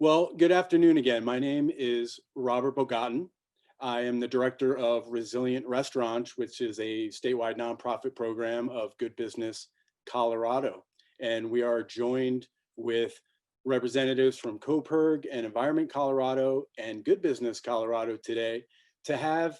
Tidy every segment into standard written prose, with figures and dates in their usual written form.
Well, good afternoon again. My name is Robert Bogatin. I am the director of Resilient Restaurants, which is a statewide nonprofit program of Good Business Colorado. And we are joined with representatives from COPIRG and Environment Colorado and Good Business Colorado today to have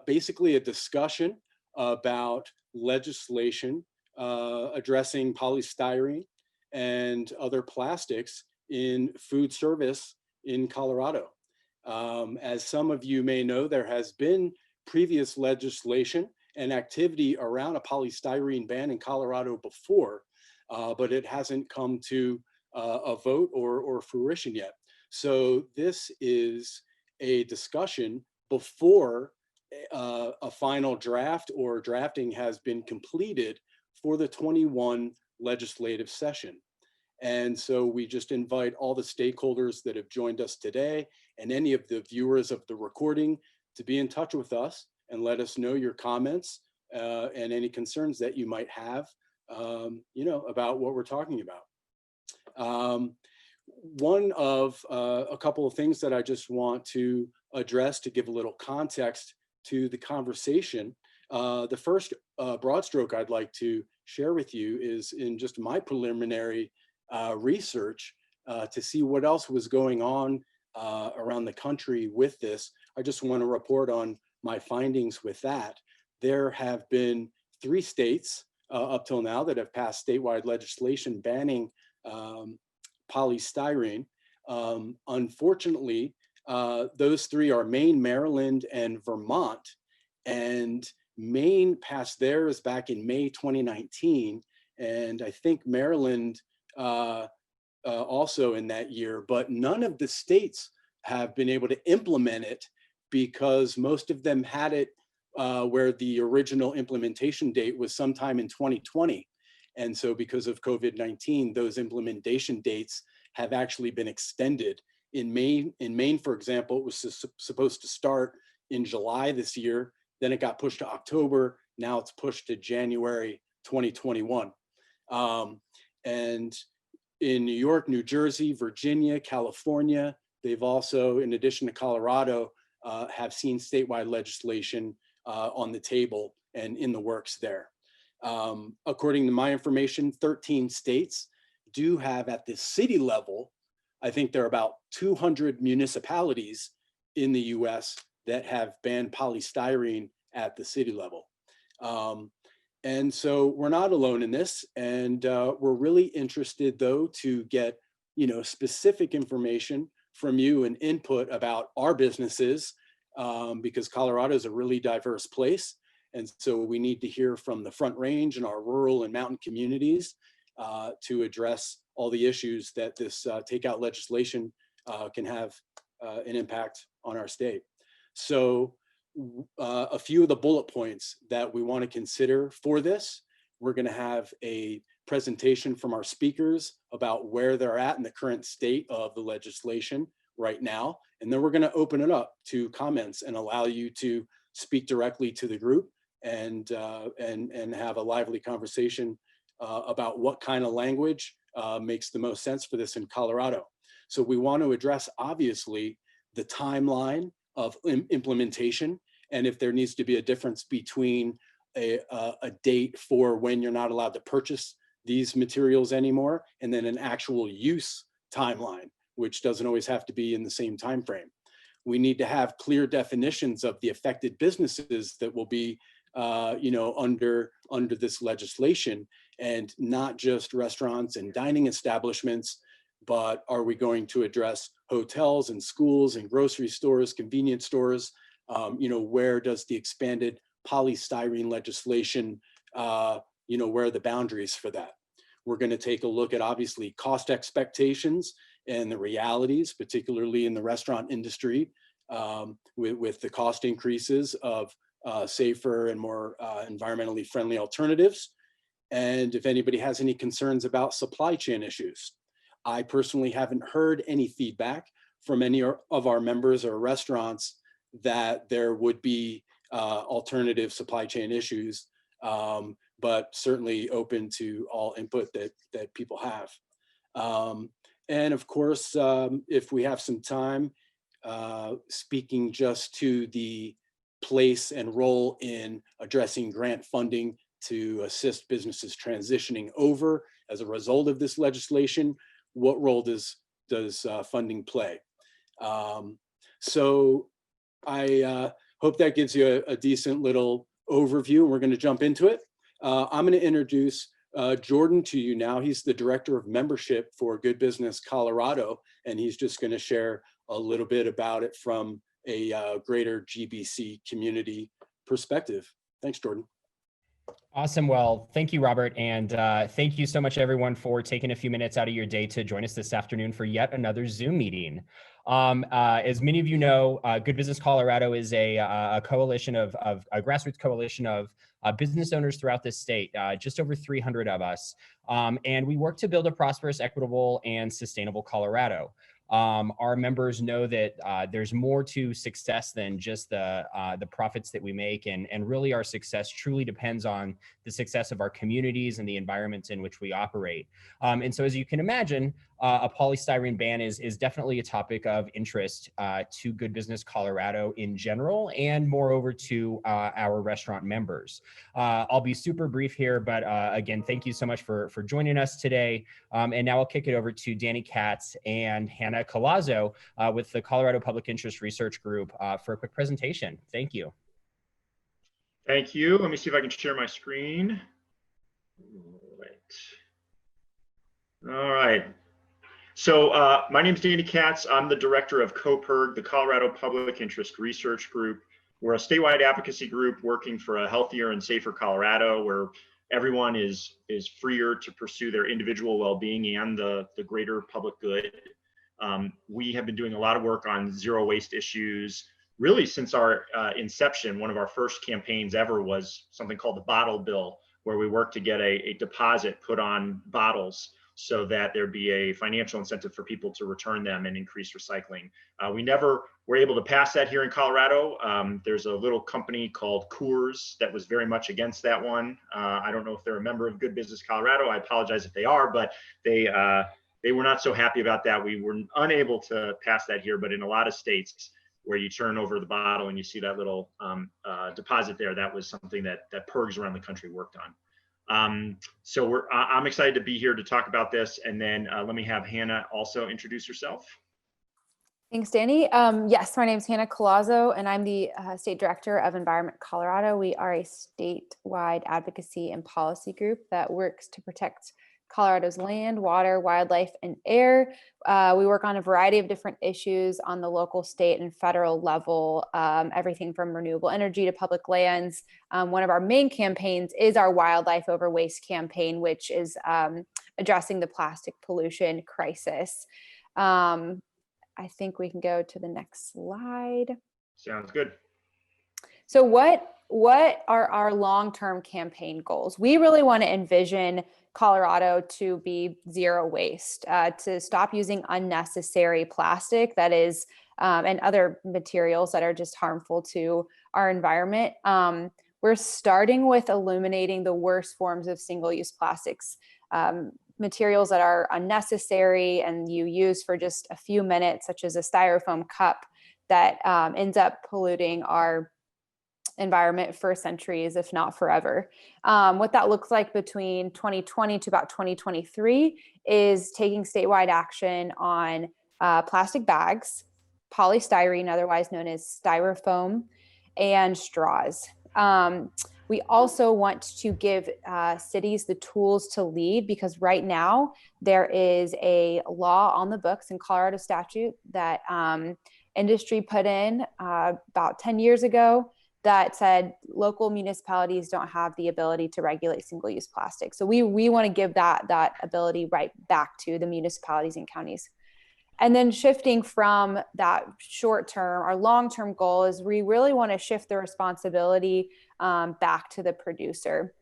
basically a discussion about legislation addressing polystyrene and other plastics in food service in Colorado. As some of you may know, there has been previous legislation and activity around a polystyrene ban in Colorado before, but it hasn't come to a vote or fruition yet. So this is a discussion before a final draft or drafting has been completed for the 21 legislative session. And so we just invite all the stakeholders that have joined us today and any of the viewers of the recording to be in touch with us and let us know your comments and any concerns that you might have, about what we're talking about. One of a couple of things that I just want to address to give a little context to the conversation. The first broad stroke I'd like to share with you is in just my preliminary research to see what else was going on around the country with this. I just want to report on my findings with that. There have been 3 states up till now that have passed statewide legislation banning polystyrene. Unfortunately, those 3 are Maine, Maryland, and Vermont. And Maine passed theirs back in May 2019. And I think Maryland also in that year, but none of the states have been able to implement it because most of them had it where the original implementation date was sometime in 2020. And so because of COVID-19, those implementation dates have actually been extended. In Maine, for example, it was supposed to start in July this year, then it got pushed to October, now it's pushed to January 2021. And in New York, New Jersey, Virginia, California, they've also, in addition to Colorado, have seen statewide legislation on the table and in the works there. According to my information, 13 states do have at the city level, I think there are about 200 municipalities in the US that have banned polystyrene at the city level. And so we're not alone in this, and we're really interested, though, to get specific information from you and input about our businesses, because Colorado is a really diverse place, and so we need to hear from the Front Range and our rural and mountain communities to address all the issues that this takeout legislation can have an impact on our state. So a few of the bullet points that we want to consider for this. We're going to have a presentation from our speakers about where they're at in the current state of the legislation right now. And then we're going to open it up to comments and allow you to speak directly to the group and have a lively conversation about what kind of language makes the most sense for this in Colorado. So we want to address, obviously, the timeline of implementation, and if there needs to be a difference between a date for when you're not allowed to purchase these materials anymore, and then an actual use timeline, which doesn't always have to be in the same time frame. We need to have clear definitions of the affected businesses that will be under this legislation, and not just restaurants and dining establishments, but are we going to address hotels and schools and grocery stores, convenience stores? Where does the expanded polystyrene legislation, where are the boundaries for that? We're going to take a look at, obviously, cost expectations and the realities, particularly in the restaurant industry, with the cost increases of safer and more environmentally friendly alternatives. And if anybody has any concerns about supply chain issues. I personally haven't heard any feedback from any of our members or restaurants that there would be alternative supply chain issues, but certainly open to all input that people have. And of course, if we have some time, speaking just to the place and role in addressing grant funding to assist businesses transitioning over as a result of this legislation, what role does funding play? So I hope that gives you a decent little overview. We're going to jump into it. I'm going to introduce Jordan to you now. He's the Director of Membership for Good Business Colorado, and he's just going to share a little bit about it from a greater GBC community perspective. Thanks, Jordan. Awesome. Well, thank you, Robert. And thank you so much, everyone, for taking a few minutes out of your day to join us this afternoon for yet another Zoom meeting. As many of you know, Good Business Colorado is a coalition of a grassroots coalition of business owners throughout this state, just over 300 of us. And we work to build a prosperous, equitable, and sustainable Colorado. Our members know that there's more to success than just the profits that we make, and really our success truly depends on the success of our communities and the environments in which we operate. And so, as you can imagine, a polystyrene ban is definitely a topic of interest to Good Business Colorado in general, and moreover to our restaurant members. I'll be super brief here, but again, thank you so much for joining us today. And now I'll kick it over to Danny Katz and Hannah Colazzo with the Colorado Public Interest Research Group for a quick presentation. Thank you. Thank you. Let me see if I can share my screen. All right. So my name is Danny Katz. I'm the director of COPIRG, the Colorado Public Interest Research Group. We're a statewide advocacy group working for a healthier and safer Colorado, where everyone is freer to pursue their individual well-being and the greater public good. We have been doing a lot of work on zero waste issues, really since our inception. One of our first campaigns ever was something called the Bottle Bill, where we worked to get a deposit put on bottles so that there'd be a financial incentive for people to return them and increase recycling. We never were able to pass that here in Colorado. There's a little company called Coors that was very much against that one. I don't know if they're a member of Good Business Colorado. I apologize if they are, but they were not so happy about that. We were unable to pass that here, but in a lot of states where you turn over the bottle and you see that little deposit there, that was something that PIRGs around the country worked on. So I'm excited to be here to talk about this. And then let me have Hannah also introduce herself. Thanks, Danny. Yes, my name is Hannah Colazzo, and I'm the State Director of Environment Colorado. We are a statewide advocacy and policy group that works to protect Colorado's land, water, wildlife, and air. We work on a variety of different issues on the local, state, and federal level, everything from renewable energy to public lands. One of our main campaigns is our Wildlife Over Waste campaign, which is addressing the plastic pollution crisis. I think we can go to the next slide. Sounds good. So what are our long-term campaign goals? We really want to envision Colorado to be zero waste, to stop using unnecessary plastic that is, and other materials that are just harmful to our environment. We're starting with eliminating the worst forms of single-use plastics, materials that are unnecessary and you use for just a few minutes, such as a styrofoam cup that ends up polluting our environment for centuries, if not forever. What that looks like between 2020 to about 2023 is taking statewide action on plastic bags, polystyrene, otherwise known as styrofoam, and straws. We also want to give cities the tools to lead, because right now there is a law on the books in Colorado statute that industry put in about 10 years ago that said local municipalities don't have the ability to regulate single-use plastic. So we want to give that ability right back to the municipalities and counties. And then shifting from that short-term, our long-term goal is we really want to shift the responsibility back to the producer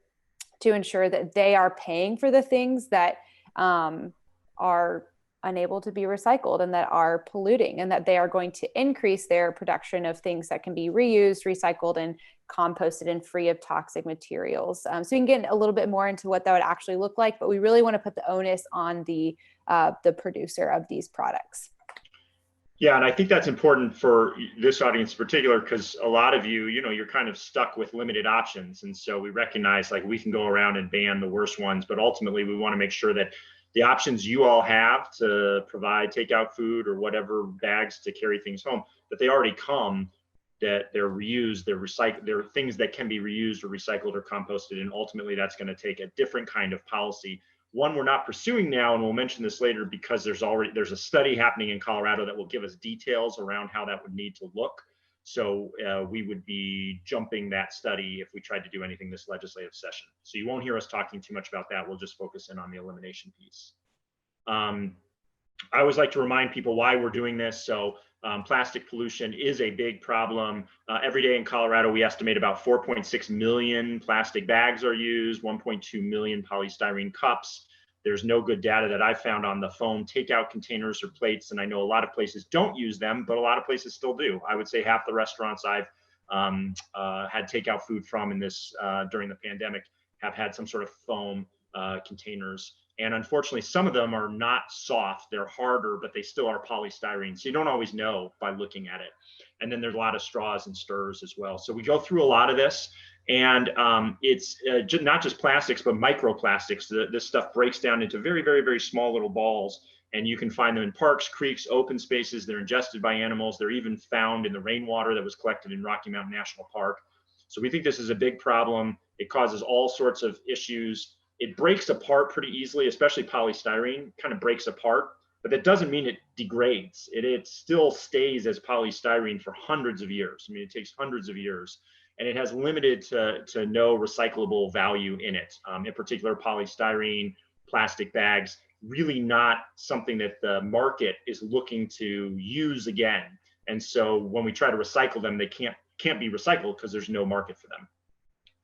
to ensure that they are paying for the things that are unable to be recycled and that are polluting, and that they are going to increase their production of things that can be reused, recycled, and composted and free of toxic materials. So we can get a little bit more into what that would actually look like, but we really want to put the onus on the producer of these products. Yeah, and I think that's important for this audience in particular, because a lot of you, you're kind of stuck with limited options. And so we recognize like we can go around and ban the worst ones, but ultimately we want to make sure that the options you all have to provide takeout food or whatever bags to carry things home, that they already come, that they're reused, they're recycled, they're things that can be reused or recycled or composted. And ultimately that's going to take a different kind of policy. One we're not pursuing now, and we'll mention this later because there's a study happening in Colorado that will give us details around how that would need to look. So we would be jumping that study if we tried to do anything this legislative session. So you won't hear us talking too much about that. We'll just focus in on the elimination piece. I always like to remind people why we're doing this. So plastic pollution is a big problem. Every day in Colorado, we estimate about 4.6 million plastic bags are used, 1.2 million polystyrene cups. There's no good data that I've found on the foam takeout containers or plates, and I know a lot of places don't use them, but a lot of places still do. I would say half the restaurants I've had takeout food from in this during the pandemic have had some sort of foam containers. And unfortunately, some of them are not soft, they're harder, but they still are polystyrene. So you don't always know by looking at it. And then there's a lot of straws and stirrers as well. So we go through a lot of this, and it's not just plastics, but microplastics. This stuff breaks down into very, very, very small little balls, and you can find them in parks, creeks, open spaces. They're ingested by animals. They're even found in the rainwater that was collected in Rocky Mountain National Park. So we think this is a big problem. It causes all sorts of issues. It breaks apart pretty easily, especially polystyrene kind of breaks apart, but that doesn't mean it degrades. It still stays as polystyrene for hundreds of years. I mean, it takes hundreds of years, and it has limited to no recyclable value in it. In particular, polystyrene, plastic bags, really not something that the market is looking to use again. And so when we try to recycle them, they can't be recycled because there's no market for them.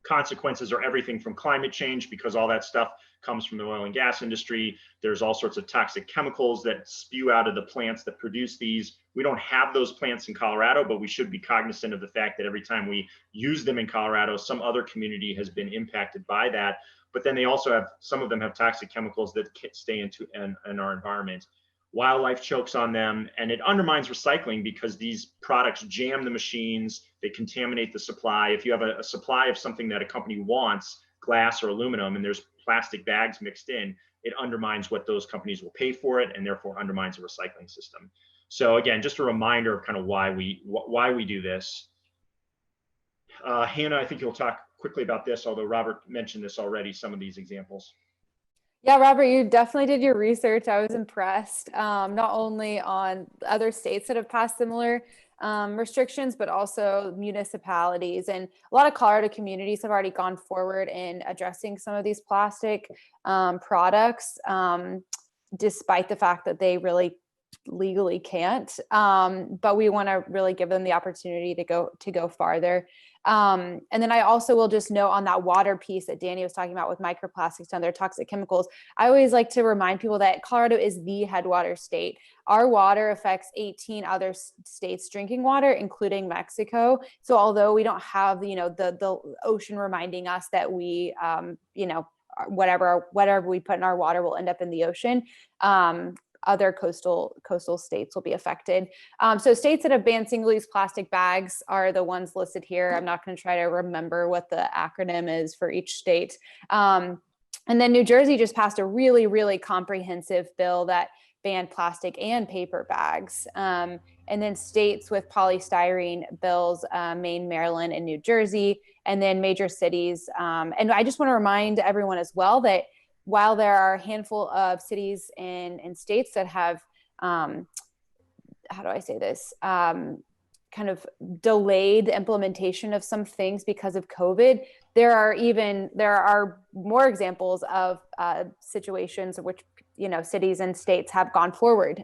Consequences are everything from climate change, because all that stuff comes from the oil and gas industry. There's all sorts of toxic chemicals that spew out of the plants that produce these. We don't have those plants in Colorado, but we should be cognizant of the fact that every time we use them in Colorado, some other community has been impacted by that. But then they also have, some of them have toxic chemicals that stay in our environment. Wildlife chokes on them, and it undermines recycling because these products jam the machines, they contaminate the supply. If you have a supply of something that a company wants, glass or aluminum, and there's plastic bags mixed in, it undermines what those companies will pay for it, and therefore undermines the recycling system. So again, just a reminder of kind of why we do this. Hannah, I think you'll talk quickly about this, although Robert mentioned this already, some of these examples. Yeah, Robert, you definitely did your research. I was impressed, not only on other states that have passed similar restrictions, but also municipalities. And a lot of Colorado communities have already gone forward in addressing some of these plastic products, despite the fact that they really legally can't. But we want to really give them the opportunity to go farther. And then I also will just note on that water piece that Danny was talking about with microplastics and their toxic chemicals. I always like to remind people that Colorado is the headwater state. Our water affects 18 other states' drinking water, including Mexico. So although we don't have, the ocean reminding us that we, whatever we put in our water will end up in the ocean, other coastal states will be affected. So states that have banned single-use plastic bags are the ones listed here. I'm not going to try to remember what the acronym is for each state. And then New Jersey just passed a really, really comprehensive bill that banned plastic and paper bags. And then states with polystyrene bills, Maine, Maryland, and New Jersey, and then major cities. And I just want to remind everyone as well that while there are a handful of cities and states that have, how do I say this, kind of delayed the implementation of some things because of COVID, there are more examples of situations in which, cities and states have gone forward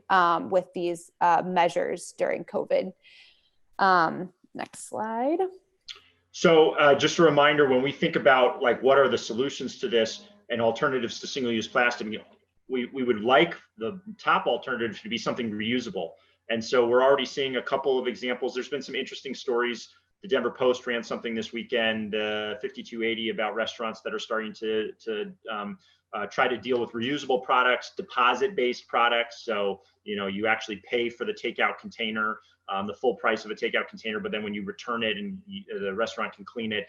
with these measures during COVID. Next slide. So just a reminder, when we think about what are the solutions to this and alternatives to single-use plastic, we would like the top alternative to be something reusable. And so we're already seeing a couple of examples. There's been some interesting stories. The Denver Post ran something this weekend, 5280, about restaurants that are starting to try to deal with reusable products, deposit-based products. So, you actually pay for the takeout container, the full price of a takeout container, but then when you return it and the restaurant can clean it,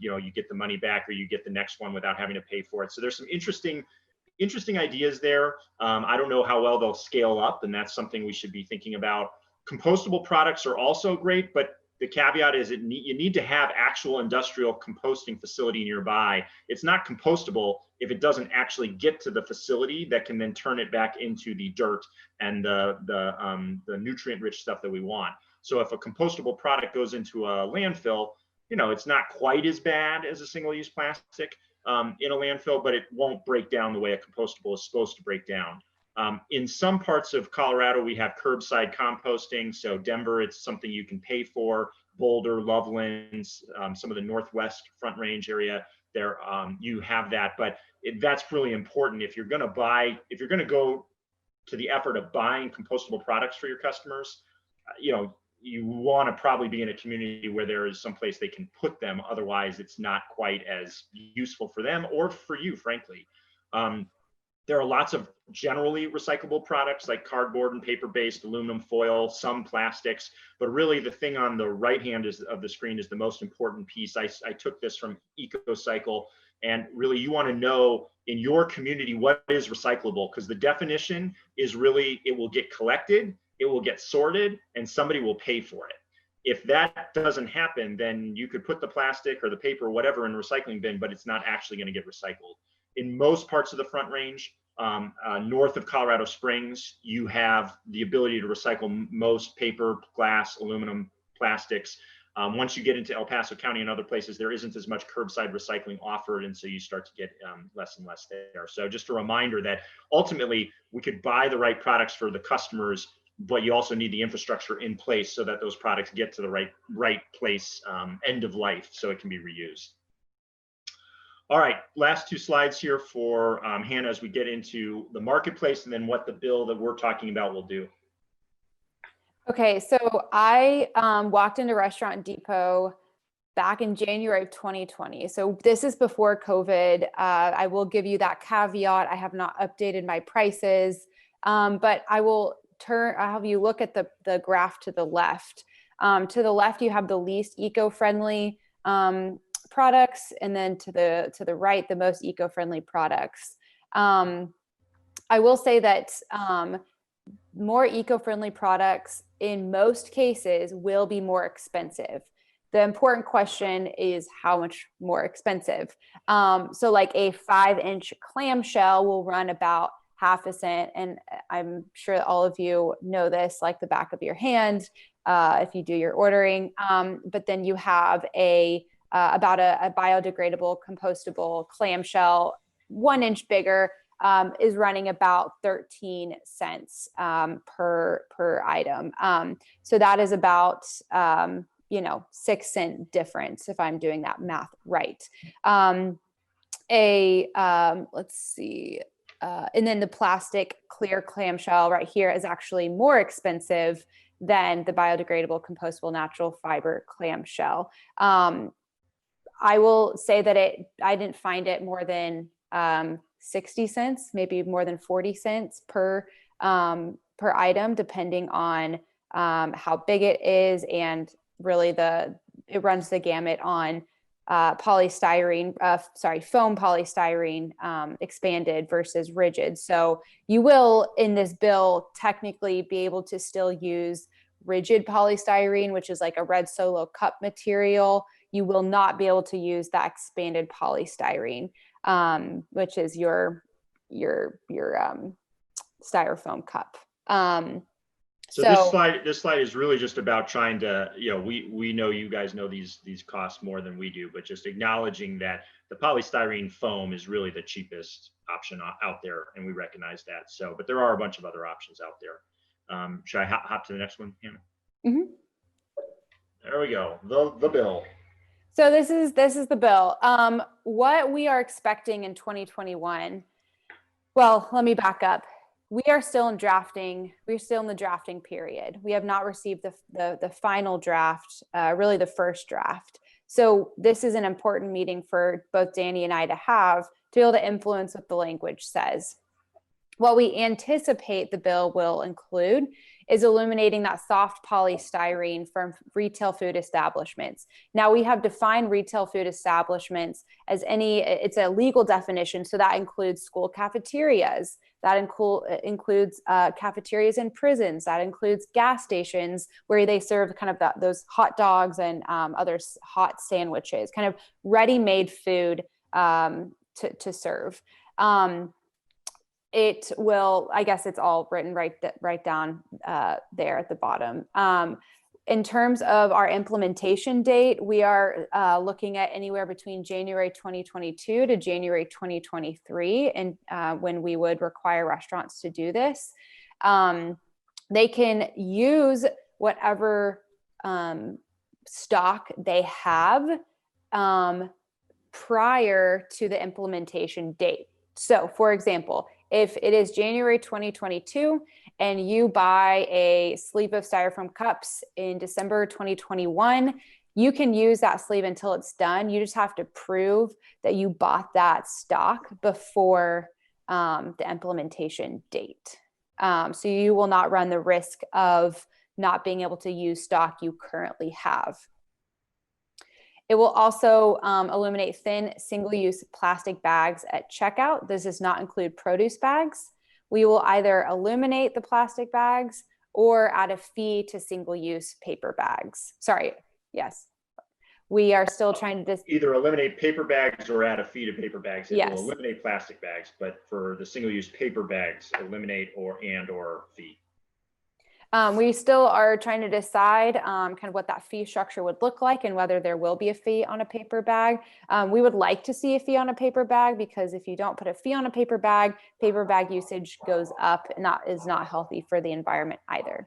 you get the money back, or you get the next one without having to pay for it. So there's some interesting ideas there. I don't know how well they'll scale up, and that's something we should be thinking about. Compostable products are also great, but the caveat is you need to have actual industrial composting facility nearby. It's not compostable if it doesn't actually get to the facility that can then turn it back into the dirt and the nutrient-rich stuff that we want. So if a compostable product goes into a landfill, it's not quite as bad as a single-use plastic in a landfill, but it won't break down the way a compostable is supposed to break down. In some parts of Colorado, we have curbside composting. So Denver, it's something you can pay for. Boulder, Loveland, some of the Northwest Front Range area, there you have that. But that's really important if you're going to go to the effort of buying compostable products for your customers. You want to probably be in a community where there is some place they can put them. Otherwise, it's not quite as useful for them or for you, frankly. There are lots of generally recyclable products like cardboard and paper-based, aluminum foil, some plastics, but really the thing on the right hand of the screen is the most important piece. I took this from EcoCycle, and really you want to know in your community what is recyclable, because the definition is really it will get collected, it will get sorted, and somebody will pay for it. If that doesn't happen, then you could put the plastic or the paper or whatever in a recycling bin, but it's not actually going to get recycled. In most parts of the Front Range, north of Colorado Springs, you have the ability to recycle most paper, glass, aluminum, plastics. Once you get into El Paso County and other places, there isn't as much curbside recycling offered, and so you start to get less and less there. So just a reminder that ultimately we could buy the right products for the customers, but you also need the infrastructure in place so that those products get to the right place end of life so it can be reused. All right, last two slides here for Hannah as we get into the marketplace and then what the bill that we're talking about will do. Okay, so I walked into Restaurant Depot back in January of 2020. So this is before COVID. I will give you that caveat. I have not updated my prices, but I'll have you look at the graph to the left. To the left, you have the least eco-friendly products, and then to the right, the most eco-friendly products. I will say that more eco-friendly products in most cases will be more expensive. The important question is how much more expensive. So like a 5-inch clamshell will run about half a cent, and I'm sure all of you know this like the back of your hand if you do your ordering. But then you have about a biodegradable, compostable clamshell, 1 inch bigger, is running about 13 cents per item. So that is about 6 cent difference if I'm doing that math right. Let's see. And then the plastic clear clamshell right here is actually more expensive than the biodegradable, compostable, natural fiber clamshell. I will say that I didn't find it more than 60 cents, maybe more than 40 cents per item, depending on how big it is, and really it runs the gamut on foam polystyrene expanded versus rigid. So you will, in this bill, technically be able to still use rigid polystyrene, which is like a red Solo cup material. You will not be able to use that expanded polystyrene, which is your styrofoam cup. So this slide is really just about trying to, we know you guys know these costs more than we do, but just acknowledging that the polystyrene foam is really the cheapest option out there, and we recognize that. So, but there are a bunch of other options out there. Should I hop to the next one, Hannah? Mm-hmm. There we go. The bill. So this is the bill. What we are expecting in 2021 Well, let me back up. We are still in drafting. We're still in the drafting period. We have not received the final draft, really the first draft. So this is an important meeting for both Danny and I to have to be able to influence what the language says. What we anticipate the bill will include is eliminating that soft polystyrene from retail food establishments. Now we have defined retail food establishments as it's a legal definition. So that includes school cafeterias, that includes cafeterias in prisons, that includes gas stations where they serve kind of those hot dogs and other hot sandwiches, kind of ready-made food to serve. It will, I guess it's all written right down there at the bottom. In terms of our implementation date, we are looking at anywhere between January 2022 to January 2023, and when we would require restaurants to do this. They can use whatever stock they have prior to the implementation date. So, for example, if it is January 2022 and you buy a sleeve of styrofoam cups in December 2021, you can use that sleeve until it's done. You just have to prove that you bought that stock before the implementation date. So you will not run the risk of not being able to use stock you currently have. It will also eliminate thin single-use plastic bags at checkout. This does not include produce bags. We will either eliminate the plastic bags or add a fee to single-use paper bags. Sorry, yes. We are still trying to either eliminate paper bags or add a fee to paper bags. It yes. will eliminate plastic bags, but for the single-use paper bags, eliminate or fee. We still are trying to decide kind of what that fee structure would look like and whether there will be a fee on a paper bag. We would like to see a fee on a paper bag because if you don't put a fee on a paper bag usage goes up and that is not healthy for the environment either.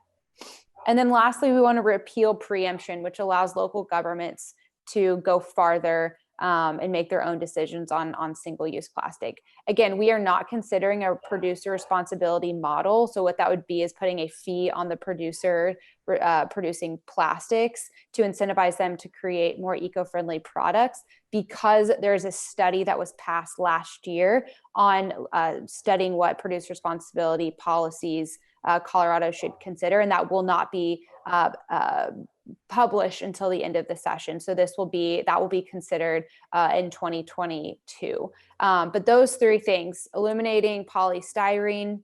And then lastly, we want to repeal preemption, which allows local governments to go farther and make their own decisions on single-use plastic. Again, we are not considering a producer responsibility model. So what that would be is putting a fee on the producer producing plastics to incentivize them to create more eco-friendly products, because there's a study that was passed last year on studying what producer responsibility policies Colorado should consider, and that will not be published until the end of the session. So that will be considered in 2022. But those three things: eliminating polystyrene,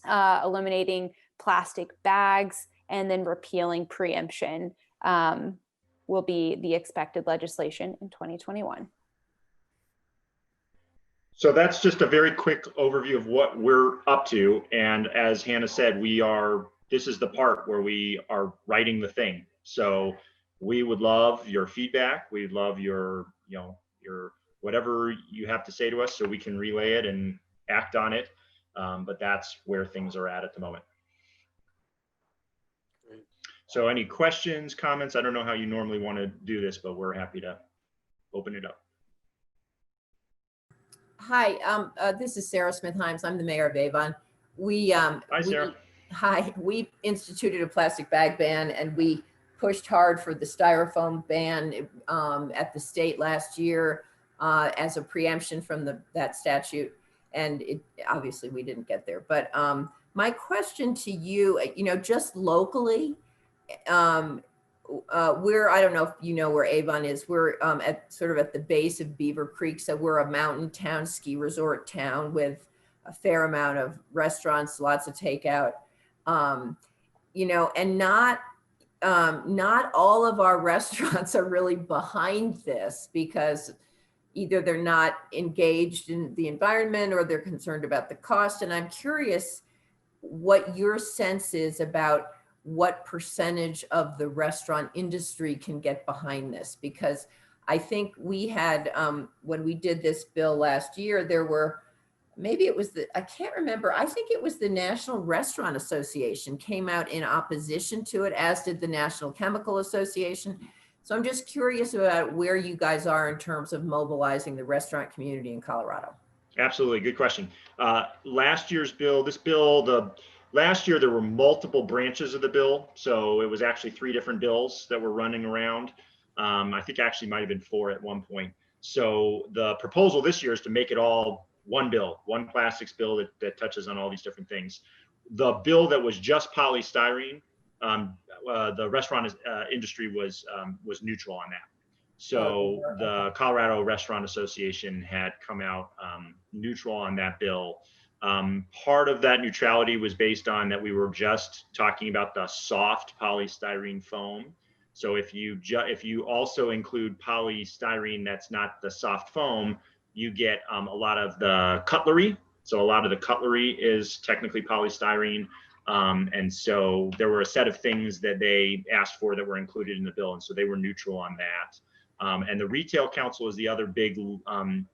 eliminating plastic bags, and then repealing preemption will be the expected legislation in 2021. So that's just a very quick overview of what we're up to. And as Hannah said, this is the part where we are writing the thing. So we would love your feedback. We'd love your whatever you have to say to us so we can relay it and act on it. But that's where things are at the moment. Great. So any questions, comments? I don't know how you normally want to do this, but we're happy to open it up. Hi, this is Sarah Smith-Himes. I'm the mayor of Avon. Hi, Sarah. We instituted a plastic bag ban, and we pushed hard for the styrofoam ban at the state last year as a preemption from that statute. And obviously we didn't get there. But my question to you, just locally, I don't know if you know where Avon is. We're at the base of Beaver Creek. So we're a mountain town, ski resort town with a fair amount of restaurants, lots of takeout, and not all of our restaurants are really behind this because either they're not engaged in the environment or they're concerned about the cost. And I'm curious what your sense is about what percentage of the restaurant industry can get behind this, because I think we had, when we did this bill last year, there were, maybe it was I can't remember. I think it was the National Restaurant Association came out in opposition to it, as did the National Chemical Association. So I'm just curious about where you guys are in terms of mobilizing the restaurant community in Colorado. Absolutely, good question. Last year's bill, last year there were multiple branches of the bill, so it was actually 3 different bills that were running around. I think actually might have been 4 at one point. So the proposal this year is to make it all one bill, one plastics bill that touches on all these different things. The bill that was just polystyrene, the restaurant industry was neutral on that. So the Colorado Restaurant Association had come out neutral on that bill. Part of that neutrality was based on that we were just talking about the soft polystyrene foam. So if you also include polystyrene that's not the soft foam, you get a lot of the cutlery. So a lot of the cutlery is technically polystyrene. And so there were a set of things that they asked for that were included in the bill. And so they were neutral on that. And the Retail Council is the other big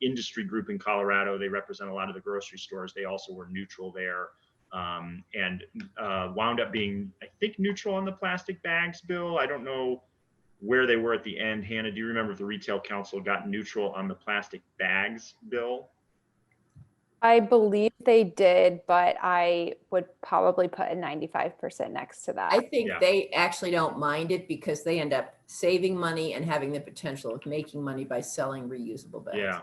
industry group in Colorado. They represent a lot of the grocery stores. They also were neutral there, and wound up being, I think, neutral on the plastic bags bill. I don't know where they were at the end. Hannah, do you remember if the Retail Council got neutral on the plastic bags bill? I believe they did, but I would probably put a 95% next to that. I think Yeah. they actually don't mind it because they end up saving money and having the potential of making money by selling reusable bags. Yeah.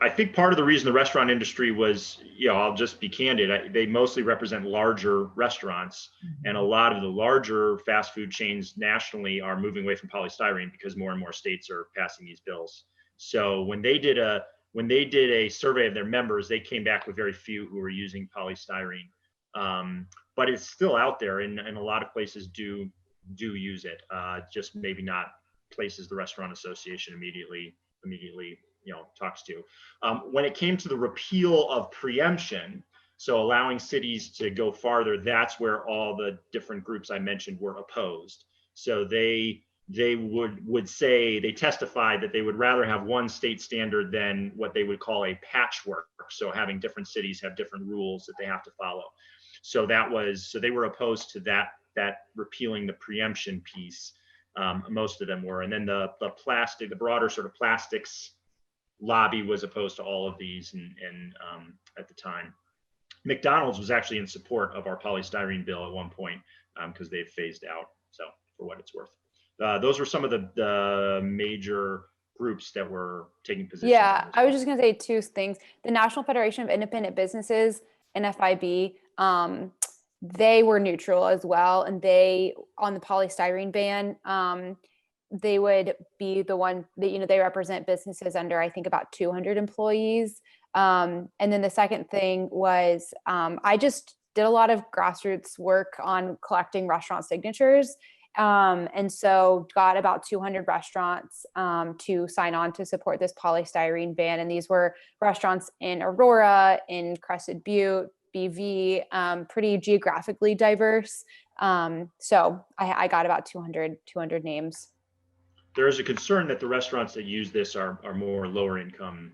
I think part of the reason the restaurant industry was, I'll just be candid, they mostly represent larger restaurants, and a lot of the larger fast food chains nationally are moving away from polystyrene because more and more states are passing these bills. So when they did a survey of their members, they came back with very few who were using polystyrene. But it's still out there, and a lot of places do use it, just maybe not places the Restaurant Association immediately talks to. When it came to the repeal of preemption, so allowing cities to go farther, that's where all the different groups I mentioned were opposed. So they would say, they testified that they would rather have one state standard than what they would call a patchwork. So having different cities have different rules that they have to follow. So they were opposed to that repealing the preemption piece. Most of them were. And then the broader sort of plastics lobby was opposed to all of these and at the time. McDonald's was actually in support of our polystyrene bill at one point because they've phased out. So for what it's worth. Those were some of the major groups that were taking positions. Yeah, I was just going to say 2 things. The National Federation of Independent Businesses, NFIB, they were neutral as well. And they, on the polystyrene ban, they would be the one that, they represent businesses under, I think, about 200 employees. And then the second thing was, I just did a lot of grassroots work on collecting restaurant signatures. And so got about 200 restaurants to sign on to support this polystyrene ban. And these were restaurants in Aurora, in Crested Butte, BV, pretty geographically diverse. So I got about 200 names. There is a concern that the restaurants that use this are more lower income,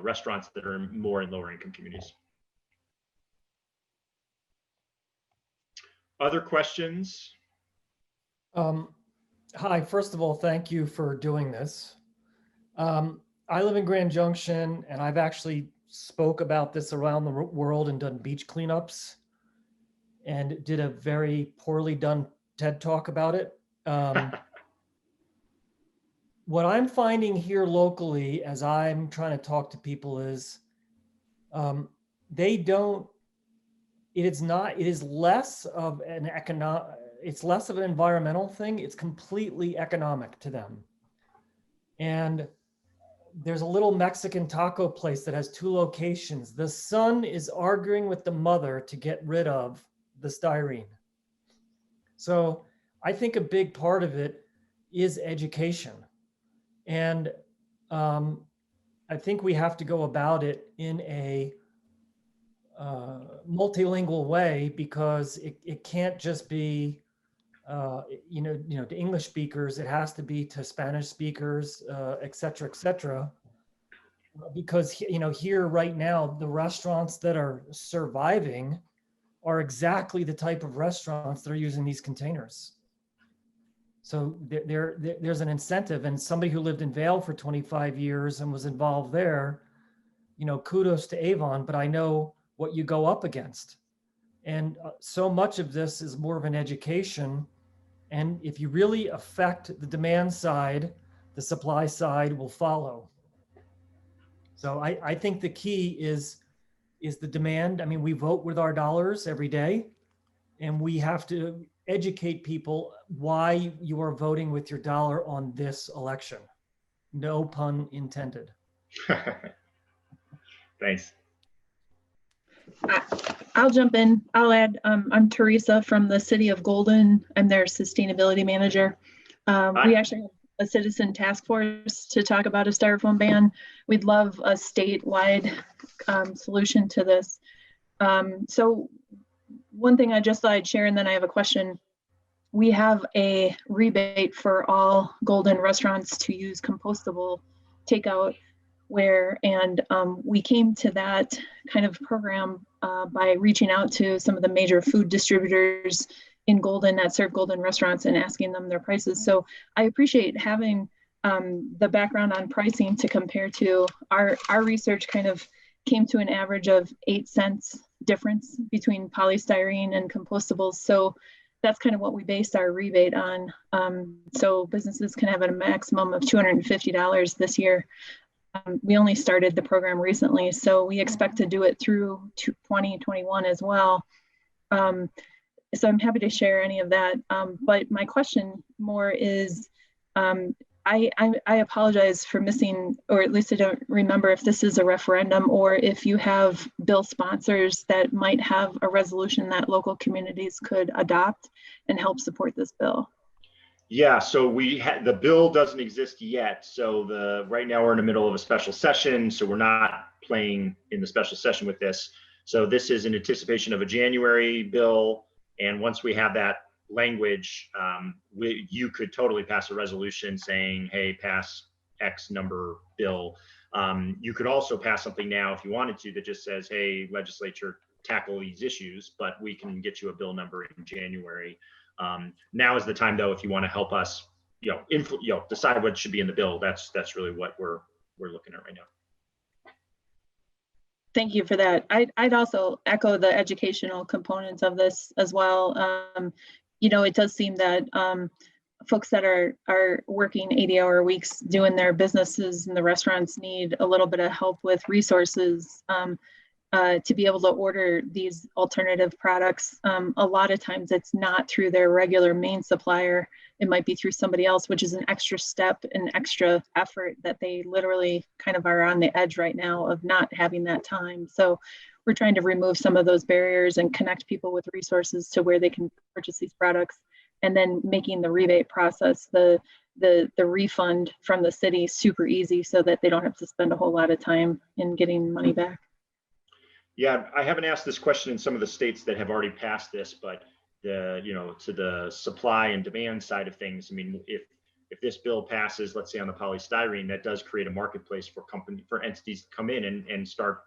restaurants that are more in lower income communities. Other questions? Hi, first of all, thank you for doing this. I live in Grand Junction, and I've actually spoke about this around the world and done beach cleanups and did a very poorly done TED Talk about it. What I'm finding here locally as I'm trying to talk to people is it is less of an it's less of an environmental thing. It's completely economic to them. And there's a little Mexican taco place that has 2 locations. The son is arguing with the mother to get rid of the styrene. So I think a big part of it is education. And I think we have to go about it in a multilingual way, because it can't just be to English speakers. It has to be to Spanish speakers, et cetera, because here right now, the restaurants that are surviving are exactly the type of restaurants that are using these containers. So there's an incentive, and somebody who lived in Vail for 25 years and was involved there kudos to Avon, but I know what you go up against. And so much of this is more of an education. And if you really affect the demand side, the supply side will follow. So I think the key is the demand. I mean, we vote with our dollars every day, and we have to educate people why you are voting with your dollar on this election. No pun intended. Thanks. I'll jump in. I'll add, I'm Teresa from the city of Golden. I'm their sustainability manager. We actually have a citizen task force to talk about a styrofoam ban. We'd love a statewide solution to this. So one thing I just thought I'd share, and then I have a question. We have a rebate for all Golden restaurants to use compostable takeout ware, and we came to that kind of program by reaching out to some of the major food distributors in Golden that serve Golden restaurants and asking them their prices. So I appreciate having the background on pricing to compare to. Our research kind of came to an average of 8 cents difference between polystyrene and compostables. So that's kind of what we based our rebate on. So businesses can have a maximum of $250 this year. We only started the program recently, so we expect to do it through 2021 as well. So I'm happy to share any of that. But my question more is, I apologize for missing, or at least I don't remember if this is a referendum or if you have bill sponsors that might have a resolution that local communities could adopt and help support this bill. Yeah, so the bill doesn't exist yet. So right now we're in the middle of a special session, so we're not playing in the special session with this. So this is in anticipation of a January bill, and once we have that language, you could totally pass a resolution saying, hey, pass X number bill. You could also pass something now if you wanted to that just says, hey, legislature, tackle these issues, but we can get you a bill number in January. Now is the time, though, if you want to help us, decide what should be in the bill. That's really what we're looking at right now. Thank you for that. I'd also echo the educational components of this as well. It does seem that folks that are working 80-hour weeks doing their businesses in the restaurants need a little bit of help with resources to be able to order these alternative products. A lot of times it's not through their regular main supplier. It might be through somebody else, which is an extra step and extra effort that they literally kind of are on the edge right now of not having that time. So we're trying to remove some of those barriers and connect people with resources to where they can purchase these products, and then making the rebate process, the refund from the city super easy so that they don't have to spend a whole lot of time in getting money back. Yeah, I haven't asked this question in some of the states that have already passed this, but to the supply and demand side of things, I mean, if this bill passes, let's say on the polystyrene, that does create a marketplace for entities to come in and start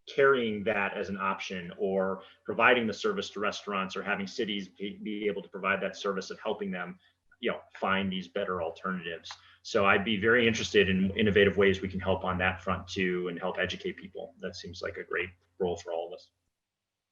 carrying that as an option, or providing the service to restaurants, or having cities be able to provide that service of helping them, find these better alternatives. So I'd be very interested in innovative ways we can help on that front too, and help educate people. That seems like a great role for all of us.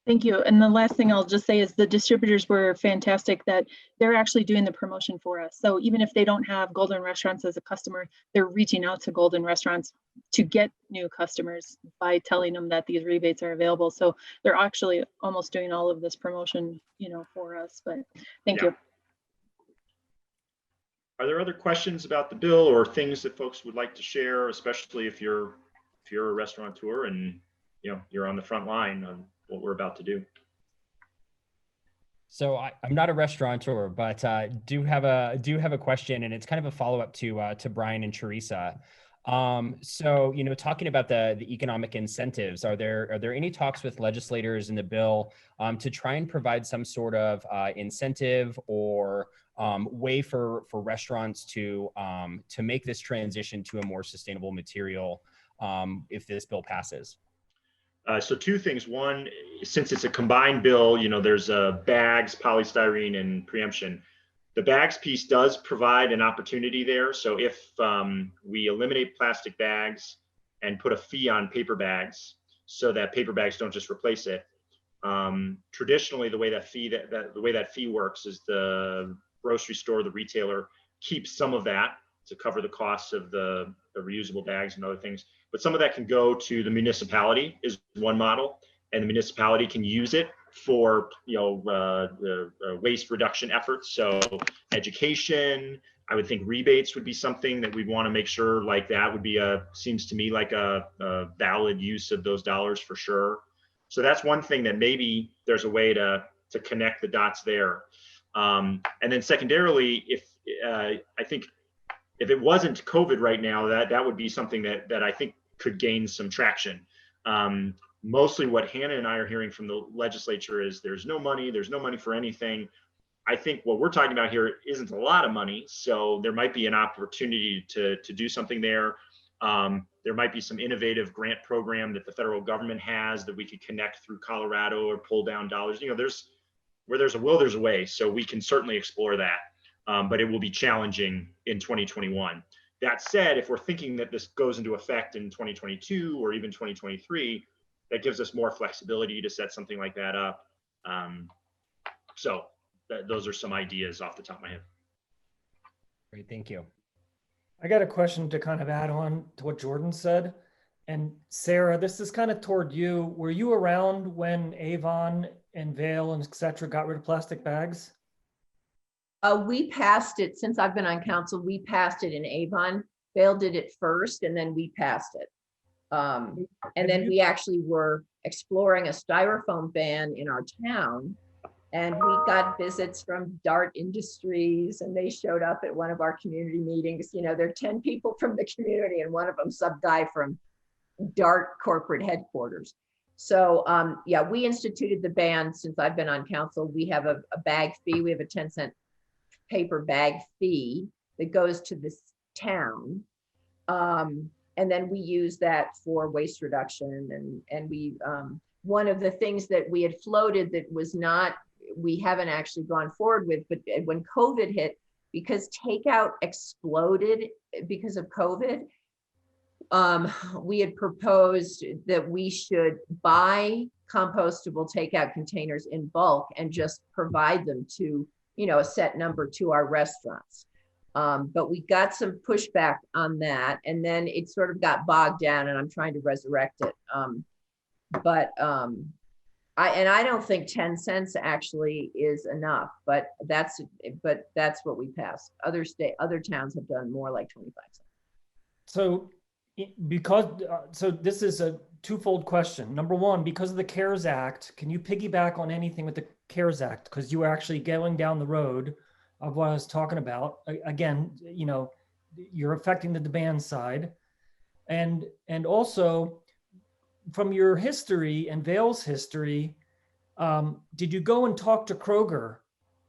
Thank you. And the last thing I'll just say is the distributors were fantastic that they're actually doing the promotion for us. So even if they don't have Golden Restaurants as a customer, they're reaching out to Golden Restaurants to get new customers by telling them that these rebates are available. So they're actually almost doing all of this promotion, for us. But thank you. Are there other questions about the bill or things that folks would like to share, especially if you're a restaurateur and you're on the front line on what we're about to do? So I'm not a restaurateur, but do have a question, and it's kind of a follow-up to Brian and Teresa. So talking about the economic incentives, are there any talks with legislators in the bill to try and provide some sort of incentive or way for restaurants to make this transition to a more sustainable material if this bill passes? So two things. One, since it's a combined bill, there's bags, polystyrene, and preemption. The bags piece does provide an opportunity there. So if we eliminate plastic bags and put a fee on paper bags so that paper bags don't just replace it. Traditionally, the way that fee works is the grocery store, the retailer, keeps some of that to cover the costs of the reusable bags and other things. But some of that can go to the municipality is one model, and the municipality can use it for waste reduction efforts. So education, I would think rebates would be something that we'd want to make sure like that would be seems to me like a valid use of those dollars for sure. So that's one thing that maybe there's a way to connect the dots there. And then secondarily, I think if it wasn't COVID right now, that would be something that I think could gain some traction. Mostly what Hannah and I are hearing from the legislature is there's no money for anything. I think what we're talking about here isn't a lot of money, so there might be an opportunity to do something there. There might be some innovative grant program that the federal government has that we could connect through Colorado or pull down dollars. Where there's a will, there's a way. So we can certainly explore that, but it will be challenging in 2021. That said, if we're thinking that this goes into effect in 2022 or even 2023, that gives us more flexibility to set something like that up. Those are some ideas off the top of my head. Great, thank you. I got a question to kind of add on to what Jordan said. And Sarah, this is kind of toward you. Were you around when Avon and Vail and et cetera got rid of plastic bags? We passed it, since I've been on council, we passed it in Avon. Vail did it first and then we passed it. And then we actually were exploring a styrofoam ban in our town. And we got visits from Dart Industries, and they showed up at one of our community meetings. There are 10 people from the community, and one of them some guy from Dart corporate headquarters. So yeah, we instituted the ban since I've been on council. We have a bag fee. We have a 10-cent paper bag fee that goes to this town. And then we use that for waste reduction. And we, one of the things that we had floated that was not, we haven't actually gone forward with, but when COVID hit, because takeout exploded because of COVID, we had proposed that we should buy compostable takeout containers in bulk and just provide them to, a set number to our restaurants. But we got some pushback on that, and then it sort of got bogged down, and I'm trying to resurrect it. I don't think 10 cents actually is enough, but that's what we passed. Other towns have done more, like 25 cents. So so this is a twofold question. Number one, because of the CARES Act, can you piggyback on anything with the CARES Act? Because you were actually going down the road of what I was talking about. Again, you're affecting the demand side. And also, from your history and Vail's history, did you go and talk to Kroger,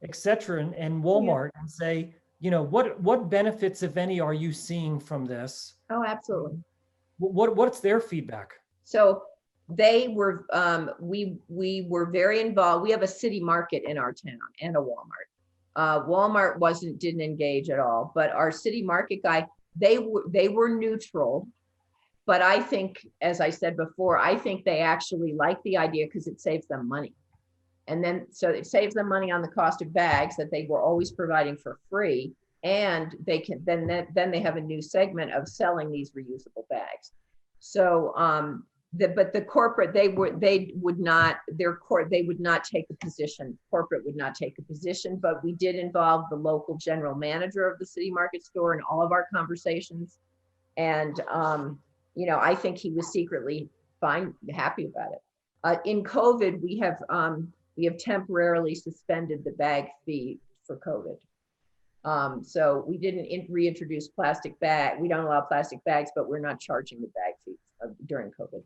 et cetera, and Walmart and say, what benefits, if any, are you seeing from this? Oh, absolutely. What's their feedback? So they were, we were very involved. We have a city market in our town and a Walmart. Walmart didn't engage at all, but our city market guy, they were neutral. But I think, as I said before, I think they actually like the idea because it saves them money. And then, so it saves them money on the cost of bags that they were always providing for free. And they can, then they have a new segment of selling these reusable bags. So, but the corporate, they would not take a position. Corporate would not take a position, but we did involve the local general manager of the city market store in all of our conversations. And, I think he was secretly happy about it. In COVID, we have temporarily suspended the bag fee for COVID. So we didn't reintroduce plastic bag. We don't allow plastic bags, but we're not charging the bag fees during COVID.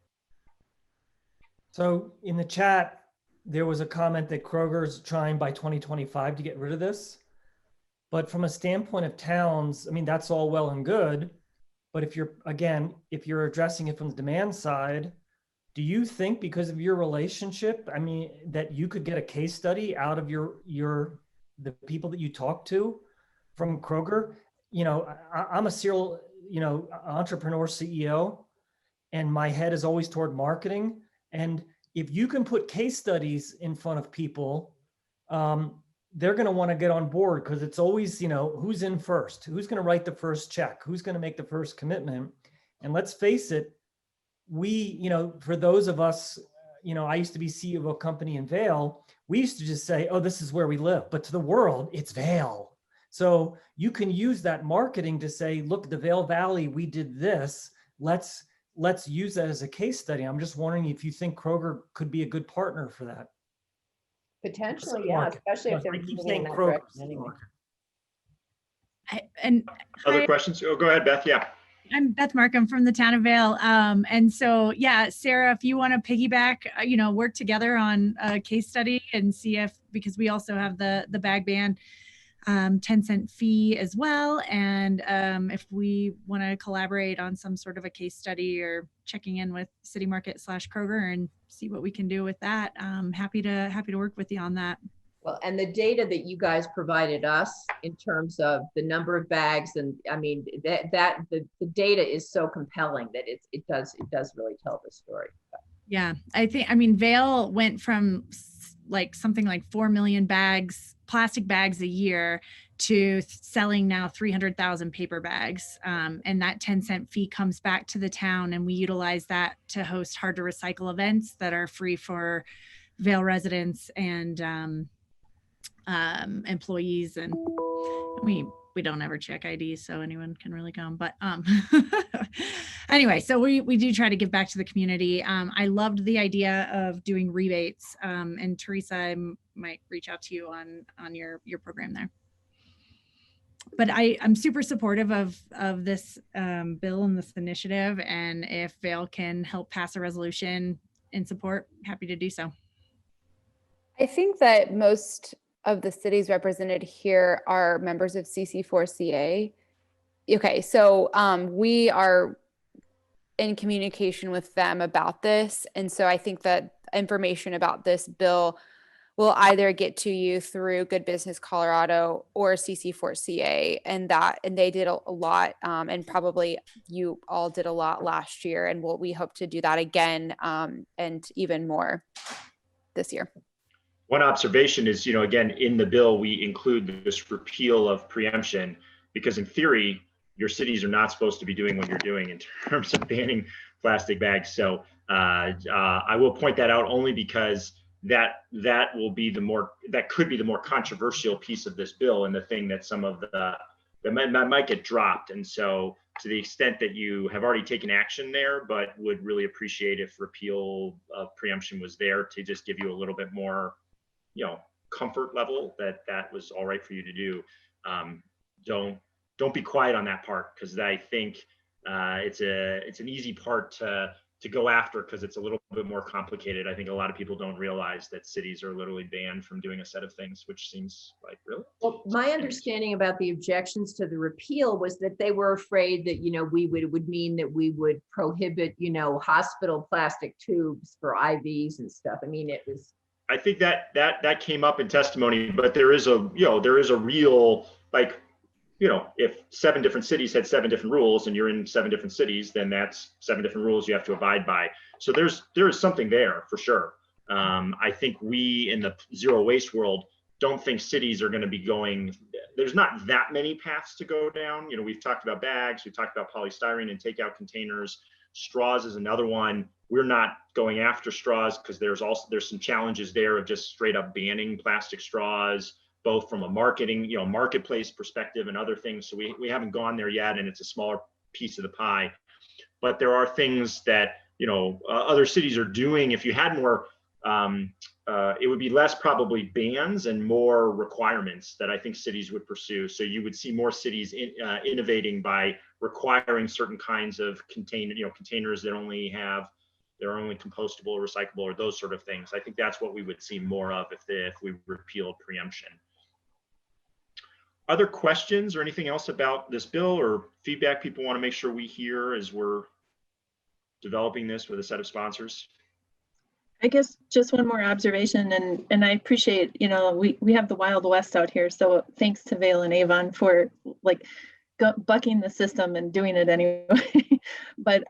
So in the chat, there was a comment that Kroger's trying by 2025 to get rid of this. But from a standpoint of towns, I mean, that's all well and good. But if you're addressing it from the demand side, do you think because of your relationship, I mean, that you could get a case study out of the people that you talk to from Kroger? I'm a serial, entrepreneur CEO, and my head is always toward marketing. And if you can put case studies in front of people, they're going to want to get on board, because it's always, who's in first, who's going to write the first check, who's going to make the first commitment. And let's face it, for those of us, I used to be CEO of a company in Vail. We used to just say, oh, this is where we live. But to the world, it's Vail. So you can use that marketing to say, look, the Vail Valley, we did this. Let's use that as a case study. I'm just wondering if you think Kroger could be a good partner for that. Potentially, yeah, especially if they're moving in that direction anyway. Other questions? Oh, go ahead, Beth. Yeah. I'm Beth Markham from the town of Vail. And so, yeah, Sarah, if you want to piggyback, work together on a case study and see because we also have the bag ban 10-cent fee as well. And if we want to collaborate on some sort of a case study or checking in with City Market / Kroger and see what we can do with that, I'm happy to work with you on that. Well, and the data that you guys provided us in terms of the number of bags, and I mean the data is so compelling that it does really tell the story. Yeah, Vail went from something like 4 million plastic bags a year to selling now 300,000 paper bags. And that 10-cent fee comes back to the town, and we utilize that to host hard to recycle events that are free for Vail residents and employees. And we don't ever check IDs, so anyone can really come. But anyway, so we do try to give back to the community. I loved the idea of doing rebates, and Teresa, I might reach out to you on your program there. But I'm super supportive of this bill and this initiative, and if Vail can help pass a resolution in support, happy to do so. I think that most of the cities represented here are members of CC4CA. Okay, so we are in communication with them about this. And so I think that information about this bill will either get to you through Good Business Colorado or CC4CA, and they did a lot, and probably you all did a lot last year, and we hope to do that again, and even more this year. One observation is, again, in the bill, we include this repeal of preemption, because in theory, your cities are not supposed to be doing what you're doing in terms of banning plastic bags. So I will point that out only because that could be the more controversial piece of this bill, and the thing that some of that might get dropped. And so to the extent that you have already taken action there, but would really appreciate if repeal of preemption was there to just give you a little bit more comfort level that was all right for you to do. Don't be quiet on that part, because I think it's an easy part to go after, because it's a little bit more complicated. I think a lot of people don't realize that cities are literally banned from doing a set of things, which seems like, really? Well, my understanding about the objections to the repeal was that they were afraid that it would mean that we would prohibit hospital plastic tubes for IVs and stuff. I mean, it was. I think that came up in testimony, but there is a real, if 7 different cities had 7 different rules and you're in 7 different cities, then that's 7 different rules you have to abide by. So there is something there for sure. I think we in the zero waste world don't think cities are going to be going, there's not that many paths to go down. We've talked about bags, we've talked about polystyrene and takeout containers. Straws is another one. We're not going after straws because there's some challenges there of just straight up banning plastic straws, both from a marketplace perspective and other things. So we haven't gone there yet, and it's a smaller piece of the pie. But there are things that other cities are doing. If you had more, it would be less probably bans and more requirements that I think cities would pursue. So you would see more cities innovating by requiring certain kinds of containers that they're only compostable or recyclable or those sort of things. I think that's what we would see more of if we repealed preemption. Other questions or anything else about this bill or feedback people want to make sure we hear as we're developing this with a set of sponsors? I guess just one more observation, and I appreciate, we have the Wild West out here. So thanks to Vail and Avon for bucking the system and doing it anyway. But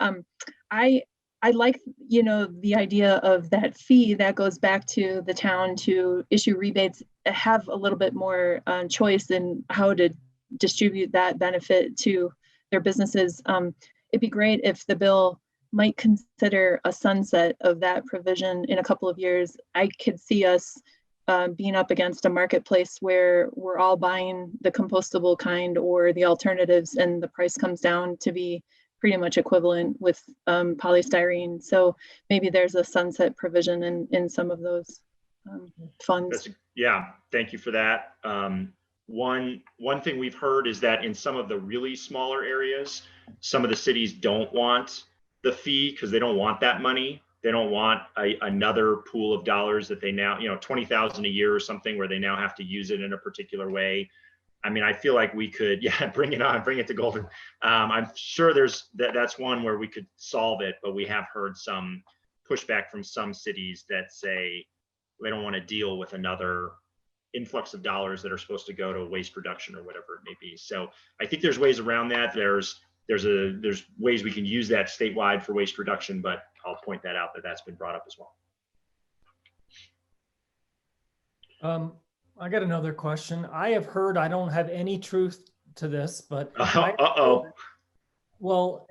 I like, you know, the idea of that fee that goes back to the town to issue rebates, have a little bit more choice in how to distribute that benefit to their businesses. It'd be great if the bill might consider a sunset of that provision in a couple of years. I could see us being up against a marketplace where we're all buying the compostable kind or the alternatives, and the price comes down to be pretty much equivalent with polystyrene. So maybe there's a sunset provision in some of those funds. Yeah, thank you for that. One thing we've heard is that in some of the really smaller areas, some of the cities don't want the fee because they don't want that money. They don't want another pool of dollars that they now, you know, 20,000 a year or something where they now have to use it in a particular way. I mean, I feel like we could, yeah, bring it on, bring it to Golden. I'm sure that's one where we could solve it, but we have heard some pushback from some cities that say they don't want to deal with another influx of dollars that are supposed to go to waste reduction or whatever it may be. So I think there's ways around that. There's ways we can use that statewide for waste reduction, but I'll point that out that's been brought up as well. I got another question. I have heard, I don't have any truth to this, but well,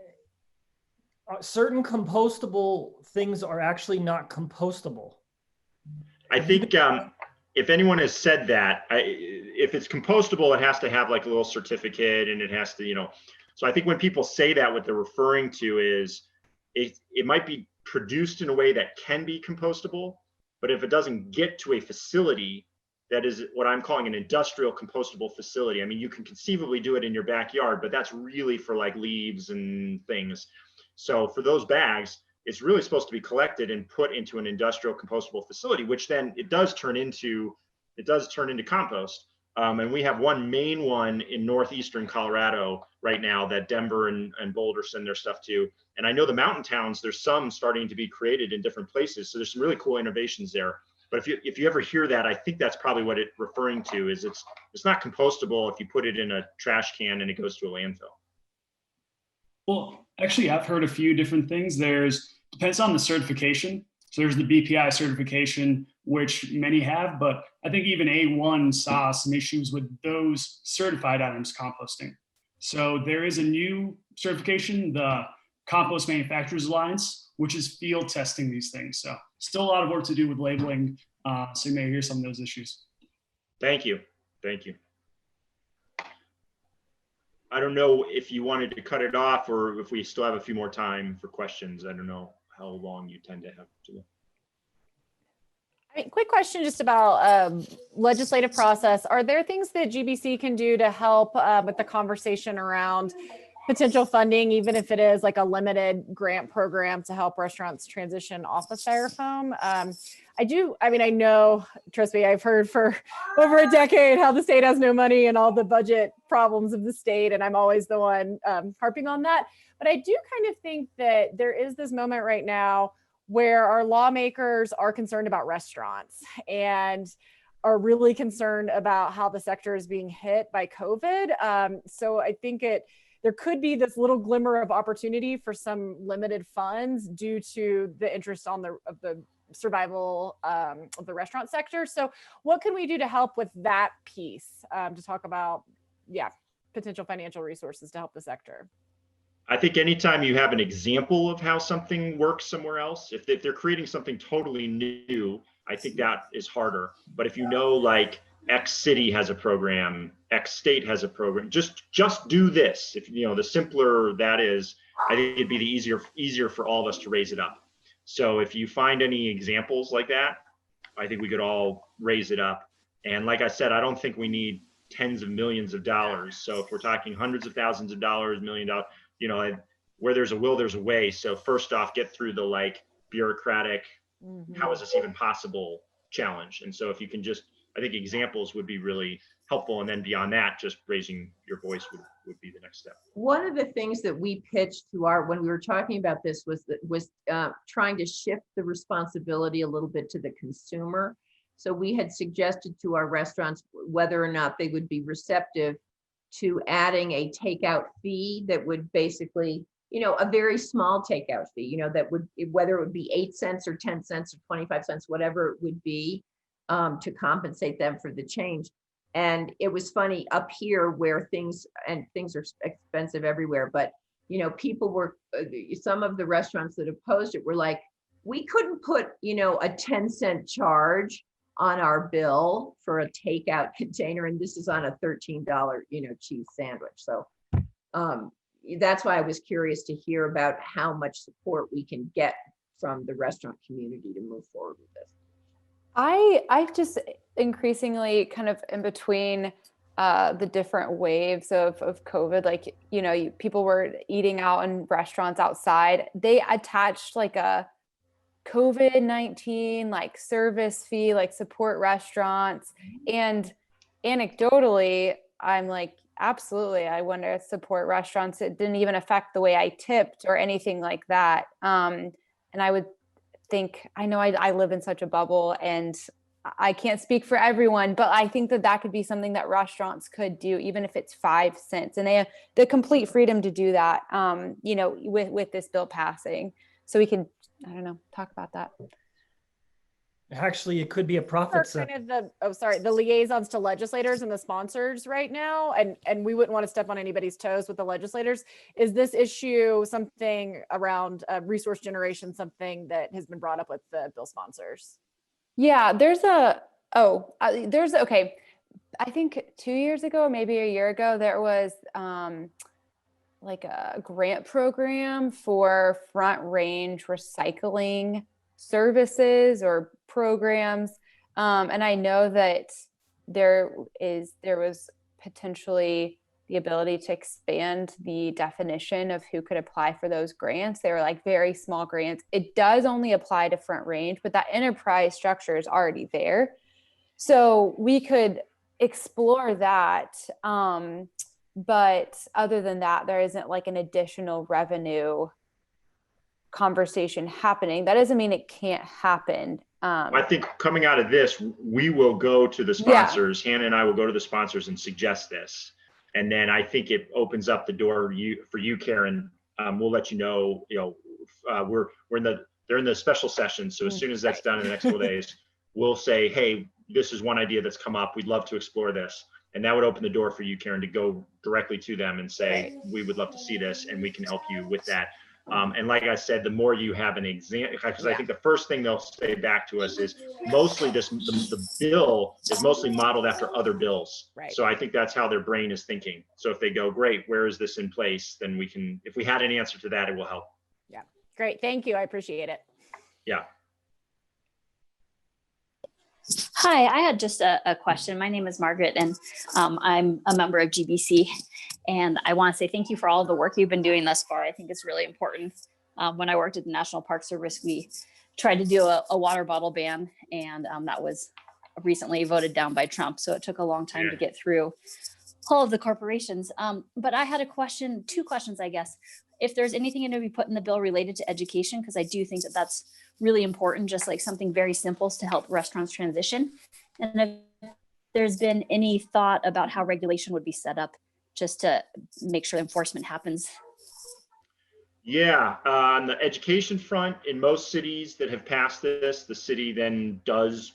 certain compostable things are actually not compostable. I think if anyone has said that, if it's compostable, it has to have like a little certificate, and it has to, you know. So I think when people say that, what they're referring to is it might be produced in a way that can be compostable, but if it doesn't get to a facility that is what I'm calling an industrial compostable facility. I mean, you can conceivably do it in your backyard, but that's really for like leaves and things. So for those bags, it's really supposed to be collected and put into an industrial compostable facility, which then it does turn into compost. And we have one main one in northeastern Colorado right now that Denver and Boulder send their stuff to. And I know the mountain towns, there's some starting to be created in different places. So there's some really cool innovations there. But if you ever hear that, I think that's probably what it's referring to, is it's not compostable if you put it in a trash can and it goes to a landfill. Well, actually, I've heard a few different things. Depends on the certification. So there's the BPI certification, which many have, but I think even A1 saw some issues with those certified items composting. So there is a new certification, the Compost Manufacturers Alliance, which is field testing these things. So still a lot of work to do with labeling. So you may hear some of those issues. Thank you. Thank you. I don't know if you wanted to cut it off or if we still have a few more time for questions. I don't know how long you tend to have to. I mean, quick question just about legislative process. Are there things that GBC can do to help with the conversation around potential funding, even if it is like a limited grant program to help restaurants transition off of styrofoam? I know, trust me, I've heard for over a decade how the state has no money and all the budget problems of the state, and I'm always the one harping on that. But I do kind of think that there is this moment right now where our lawmakers are concerned about restaurants and are really concerned about how the sector is being hit by COVID. So I think there could be this little glimmer of opportunity for some limited funds due to the interest of the survival of the restaurant sector. So what can we do to help with that piece, to talk about, potential financial resources to help the sector? I think anytime you have an example of how something works somewhere else, if they're creating something totally new, I think that is harder. But if you know, like X city has a program, X state has a program, just do this. If you know, the simpler that is, I think it'd be the easier for all of us to raise it up. So if you find any examples like that, I think we could all raise it up. And like I said, I don't think we need tens of millions of dollars. So if we're talking hundreds of thousands of dollars, $1 million, you know, where there's a will, there's a way. So first off, get through the like bureaucratic, how is this even possible challenge? And so if you can just, I think examples would be really helpful. And then beyond that, just raising your voice would be the next step. One of the things that we pitched to when we were talking about this was trying to shift the responsibility a little bit to the consumer. So we had suggested to our restaurants whether or not they would be receptive to adding a takeout fee that would basically, a very small takeout fee, that would, whether it would be 8 cents or 10 cents or 25 cents, whatever it would be, to compensate them for the change. And it was funny up here where things are expensive everywhere, but people were, some of the restaurants that opposed it were like, we couldn't put, a 10-cent charge on our bill for a takeout container. And this is on a $13, cheese sandwich. So that's why I was curious to hear about how much support we can get from the restaurant community to move forward with this. I've just increasingly kind of in between the different waves of COVID, like, people were eating out in restaurants outside. They attached like a COVID-19 like service fee, like support restaurants. And anecdotally, I'm like, absolutely, I wonder if support restaurants, it didn't even affect the way I tipped or anything like that. And I would think, I know I live in such a bubble and I can't speak for everyone, but I think that could be something that restaurants could do, even if it's 5 cents, and they have the complete freedom to do that, with this bill passing. So we can, I don't know, talk about that. Actually, it could be a profit center. Kind of the liaisons to legislators and the sponsors right now, and we wouldn't want to step on anybody's toes with the legislators. Is this issue something around resource generation, something that has been brought up with the bill sponsors? Yeah, okay. I think 2 years ago, maybe a year ago, there was like a grant program for Front Range recycling services or programs. And I know that there was potentially the ability to expand the definition of who could apply for those grants. They were like very small grants. It does only apply to Front Range, but that enterprise structure is already there. So we could explore that. But other than that, there isn't like an additional revenue conversation happening. That doesn't mean it can't happen. I think coming out of this, we will go to the sponsors. Yeah. Hannah and I will go to the sponsors and suggest this. And then I think it opens up the door for you, Karen. We'll let you know, they're in the special session. So as soon as that's done in the next couple of days, we'll say, hey, this is one idea that's come up. We'd love to explore this. And that would open the door for you, Karen, to go directly to them and say, we would love to see this and we can help you with that. And like I said, the more you have an example, because I think the first thing they'll say back to us is mostly the bill is mostly modeled after other bills. Right. So I think that's how their brain is thinking. So if they go, great, where is this in place? Then we can, if we had an answer to that, it will help. Yeah, great. Thank you. I appreciate it. Yeah. Hi, I had just a question. My name is Margaret, and I'm a member of GBC. And I want to say thank you for all of the work you've been doing thus far. I think it's really important. When I worked at the National Park Service, we tried to do a water bottle ban, and that was recently voted down by Trump. So it took a long time to get through all of the corporations. But I had two questions, I guess. If there's anything to be put in the bill related to education, because I do think that that's really important, just like something very simple to help restaurants transition. And if there's been any thought about how regulation would be set up just to make sure enforcement happens. Yeah, on the education front, in most cities that have passed this, the city then does,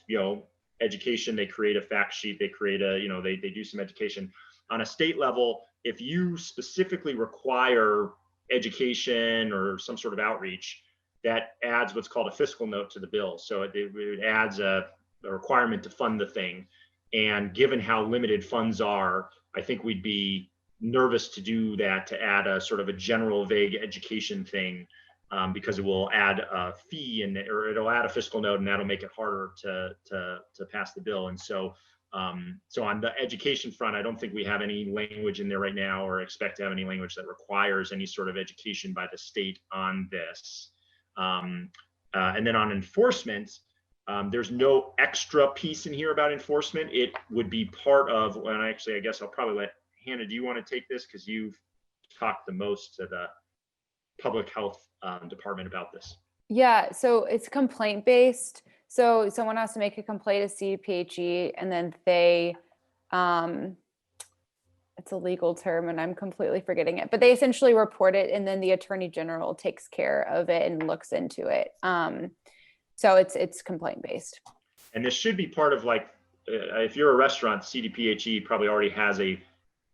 education. They create a fact sheet, they create they do some education. On a state level, if you specifically require education or some sort of outreach, that adds what's called a fiscal note to the bill. So it adds a requirement to fund the thing. And given how limited funds are, I think we'd be nervous to do that, to add a sort of a general vague education thing, because it will add a fee or it'll add a fiscal note, and that'll make it harder to pass the bill. And so on the education front, I don't think we have any language in there right now, or expect to have any language that requires any sort of education by the state on this. And then on enforcement, there's no extra piece in here about enforcement. It would be part of, and actually, I guess I'll probably let Hannah, do you want to take this? Because you've talked the most to the public health department about this. Yeah, so it's complaint based. So someone has to make a complaint to CPHE, and then they it's a legal term and I'm completely forgetting it, but they essentially report it and then the attorney general takes care of it and looks into it. So it's complaint based. And this should be part of like, if you're a restaurant, CDPHE probably already has a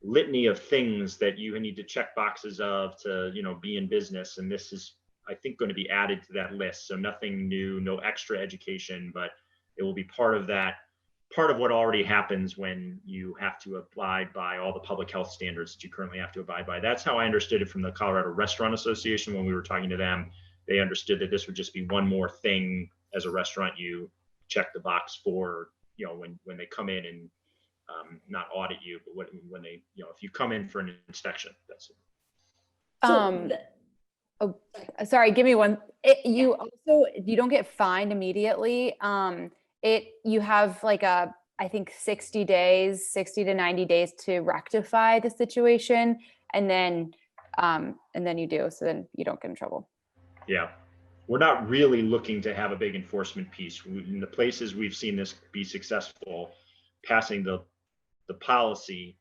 litany of things that you need to check boxes of to, you know, be in business. And this is, I think, going to be added to that list. So nothing new, no extra education, but it will be part of that, part of what already happens when you have to abide by all the public health standards that you currently have to abide by. That's how I understood it from the Colorado Restaurant Association when we were talking to them. They understood that this would just be one more thing as a restaurant you check the box for, you know, when they come in and not audit you, but when they, you know, if you come in for an inspection, that's it. Oh, sorry, give me one. You don't get fined immediately. You have like I think 60 to 90 days to rectify the situation. And then you do, so then you don't get in trouble. Yeah. We're not really looking to have a big enforcement piece. In the places we've seen this be successful, passing the policy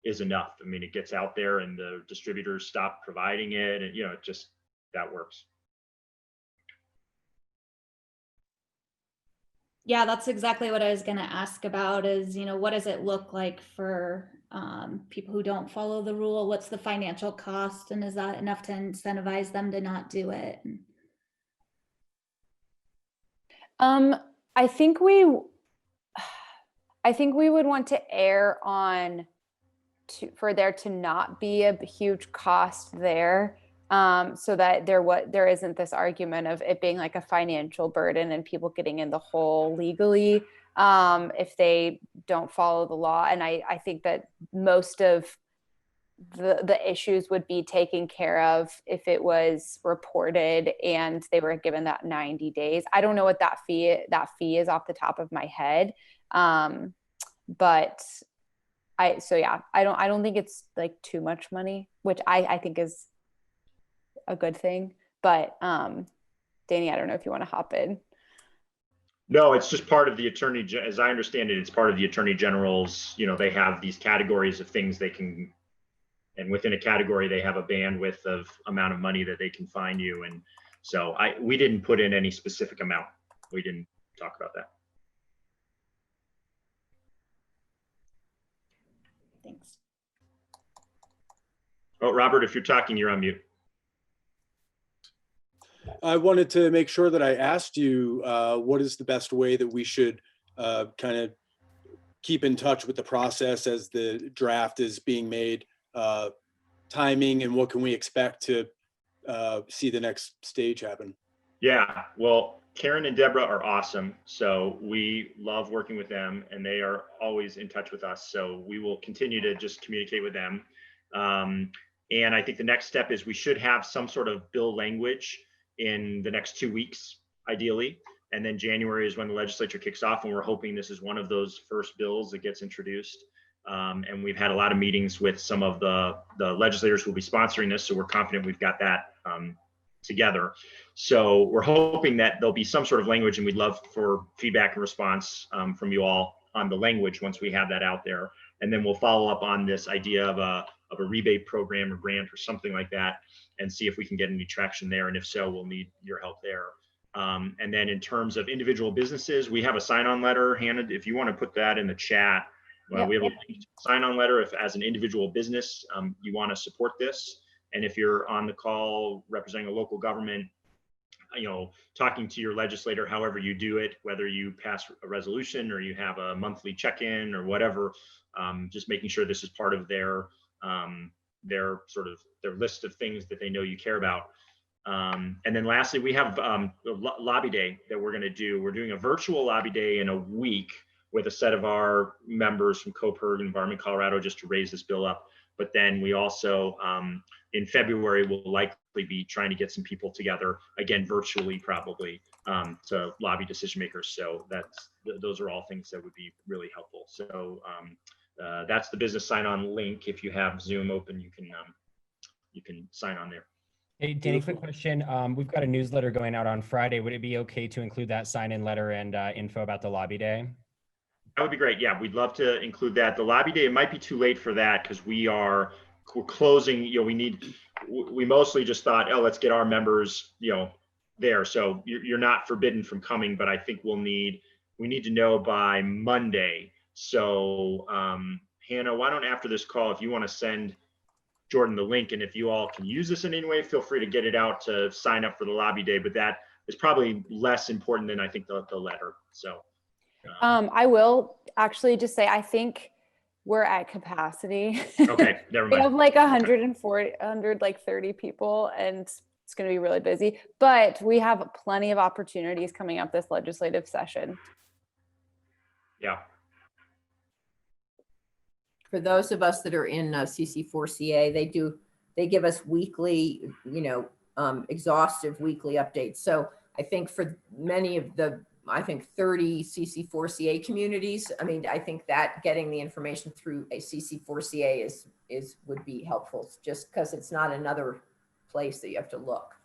is enough. I mean, it gets out there and the distributors stop providing it, and, you know, it just, that works. Yeah, that's exactly what I was going to ask about is, you know, what does it look like for people who don't follow the rule? What's the financial cost? And is that enough to incentivize them to not do it? I think we would want to err on for there to not be a huge cost there, so that there isn't this argument of it being like a financial burden and people getting in the hole legally if they don't follow the law. And I think that most of the issues would be taken care of if it was reported and they were given that 90 days. I don't know what that fee is off the top of my head. But I don't think it's like too much money, which I think is a good thing. But Danny, I don't know if you want to hop in. No, it's just part of the attorney, as I understand it, it's part of the attorney general's, you know, they have these categories of things they can, and within a category, they have a bandwidth of amount of money that they can fine you. And so we didn't put in any specific amount. We didn't talk about that. Thanks. Oh, Robert, if you're talking, you're on mute. I wanted to make sure that I asked you, what is the best way that we should kind of keep in touch with the process as the draft is being made, timing, and what can we expect to see the next stage happen? Yeah, well, Karen and Deborah are awesome. So we love working with them and they are always in touch with us. So we will continue to just communicate with them. And I think the next step is we should have some sort of bill language in the next 2 weeks, ideally. And then January is when the legislature kicks off, and we're hoping this is one of those first bills that gets introduced. And we've had a lot of meetings with some of the legislators who will be sponsoring this, so we're confident we've got that together. So we're hoping that there'll be some sort of language, and we'd love for feedback and response from you all on the language once we have that out there. And then we'll follow up on this idea of a rebate program or grant or something like that, and see if we can get any traction there. And if so, we'll need your help there. And then in terms of individual businesses, we have a sign-on letter. Hannah, if you want to put that in the chat, we have a sign-on letter if as an individual business you want to support this. And if you're on the call representing a local government, you know, talking to your legislator, however you do it, whether you pass a resolution or you have a monthly check-in or whatever, just making sure this is part of their list of things that they know you care about. And then lastly, we have a lobby day that we're going to do. We're doing a virtual lobby day in a week with a set of our members from COPIRG and Environment Colorado, just to raise this bill up. But then we also, in February, will likely be trying to get some people together, again, virtually probably, to lobby decision makers. So those are all things that would be really helpful. So that's the business sign-on link. If you have Zoom open, you can sign on there. Hey, Danny, quick question. We've got a newsletter going out on Friday. Would it be okay to include that sign-in letter and info about the lobby day? That would be great. Yeah, we'd love to include that. The lobby day, it might be too late for that because we're closing, we mostly just thought, oh, let's get our members, there. So you're not forbidden from coming, but I think we need to know by Monday. So Hannah, why don't after this call, if you want to send Jordan the link, and if you all can use this in any way, feel free to get it out to sign up for the lobby day, but that is probably less important than I think the letter. So I will actually just say, I think we're at capacity. Okay, never We mind. have like 130 people, and it's going to be really busy, but we have plenty of opportunities coming up this legislative session. Yeah. For those of us that are in CC4CA, they give us weekly, exhaustive weekly updates. So I think for many of the 30 CC4CA communities, I think that getting the information through a CC4CA would be helpful, just because it's not another place that you have to look.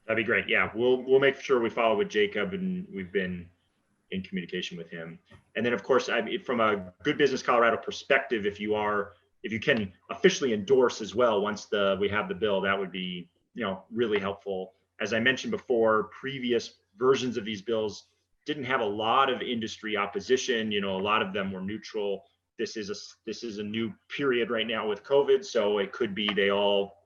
That'd be great. Yeah, we'll make sure we follow with Jacob, and we've been in communication with him. And then of course, from a Good Business Colorado perspective, if you can officially endorse as well, once we have the bill, that would be, really helpful. As I mentioned before, previous versions of these bills didn't have a lot of industry opposition. A lot of them were neutral. This is a new period right now with COVID. So it could be they all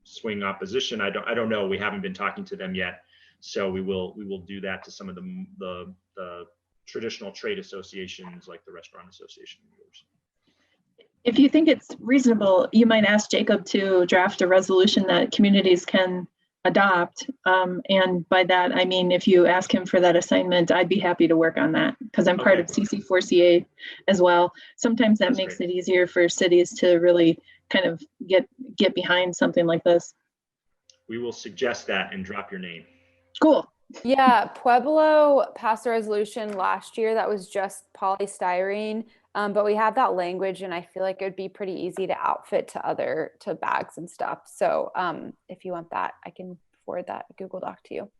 swing opposition. I don't know. We haven't been talking to them yet. So we will do that to some of the traditional trade associations, like the Restaurant Association. If you think it's reasonable, you might ask Jacob to draft a resolution that communities can adopt. And by that, I mean, if you ask him for that assignment, I'd be happy to work on that, because I'm part of CC4CA as well. Sometimes that makes it easier for cities to really kind of get behind something like this. We will suggest that and drop your name. Cool. Yeah, Pueblo passed a resolution last year that was just polystyrene, but we have that language, and I feel like it would be pretty easy to outfit to bags and stuff. So if you want that, I can forward that Google Doc to you.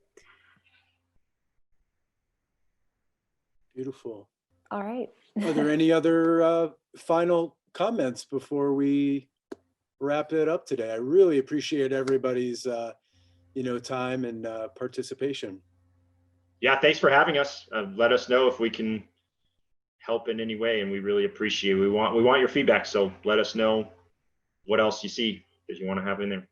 Beautiful. All right. Are there any other final comments before we wrap it up today? I really appreciate everybody's time and participation. Yeah, thanks for having us. Let us know if we can help in any way, and we really appreciate it. We want your feedback, so let us know what else you see that you want to have in there.